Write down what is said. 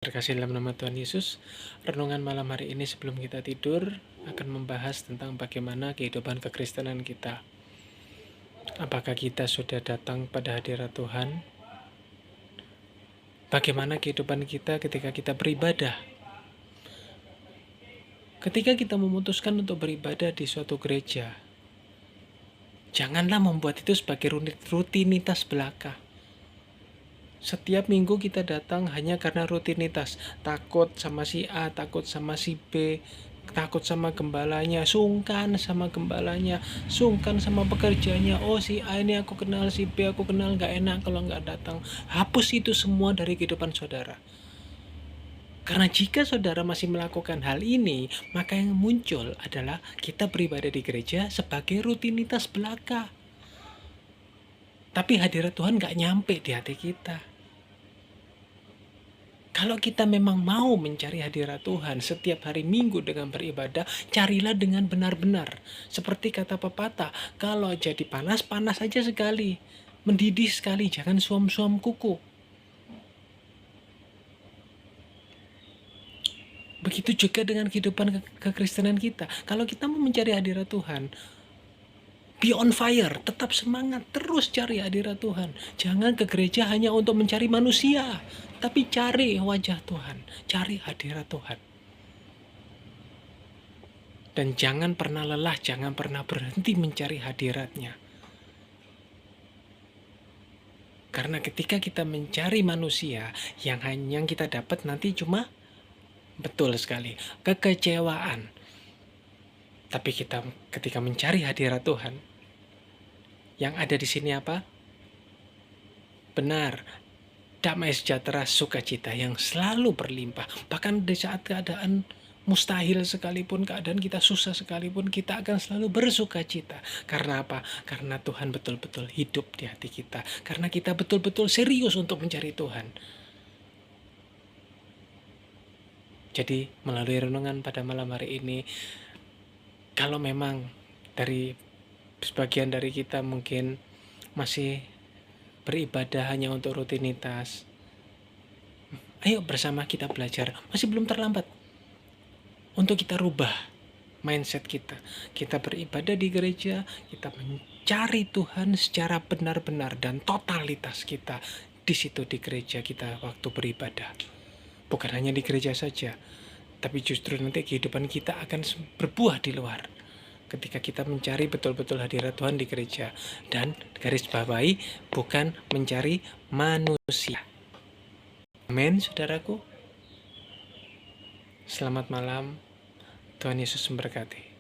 Terkasih dalam nama Tuhan Yesus, renungan malam hari ini sebelum kita tidur akan membahas tentang bagaimana kehidupan kekristenan kita. Apakah kita sudah datang pada hadirat Tuhan? Bagaimana kehidupan kita ketika kita beribadah? Ketika kita memutuskan untuk beribadah di suatu gereja, janganlah membuat itu sebagai rutinitas belaka. Setiap minggu kita datang hanya karena rutinitas. Takut sama si A, takut sama si B, takut sama gembalanya, sungkan sama gembalanya, sungkan sama pekerjanya. Oh, si A ini aku kenal, si B aku kenal, gak enak kalau gak datang. Hapus itu semua dari kehidupan saudara. Karena jika saudara masih melakukan hal ini, maka yang muncul adalah kita beribadah di gereja sebagai rutinitas belaka. Tapi hadirat Tuhan gak nyampe di hati kita. Kalau kita memang mau mencari hadirat Tuhan setiap hari Minggu dengan beribadah, carilah dengan benar-benar. Seperti kata pepatah, kalau jadi panas, panas aja sekali. Mendidih sekali, jangan suam-suam kuku. Begitu juga dengan kehidupan kekristenan kita. Kalau kita mau mencari hadirat Tuhan, be on fire, tetap semangat, terus cari hadirat Tuhan. Jangan ke gereja hanya untuk mencari manusia, tapi cari wajah Tuhan, cari hadirat Tuhan. Dan jangan pernah lelah, jangan pernah berhenti mencari hadiratnya. Karena ketika kita mencari manusia, yang kita dapat nanti cuma, betul sekali, kekecewaan. Tapi kita ketika mencari hadirat Tuhan, yang ada di sini apa? Benar, damai sejahtera sukacita yang selalu berlimpah. Bahkan di saat keadaan mustahil sekalipun, keadaan kita susah sekalipun, kita akan selalu bersukacita. Karena apa? Karena Tuhan betul-betul hidup di hati kita. Karena kita betul-betul serius untuk mencari Tuhan. Jadi melalui renungan pada malam hari ini, kalau memang dari sebagian dari kita mungkin masih beribadah hanya untuk rutinitas, ayo bersama kita belajar. Masih belum terlambat untuk kita rubah mindset kita. Kita beribadah di gereja, kita mencari Tuhan secara benar-benar dan totalitas kita di situ di gereja kita waktu beribadah. Bukan hanya di gereja saja, tapi justru nanti kehidupan kita akan berbuah di luar. Ketika kita mencari betul-betul hadirat Tuhan di gereja. Dan garis bawahi, bukan mencari manusia. Amin, saudaraku. Selamat malam. Tuhan Yesus memberkati.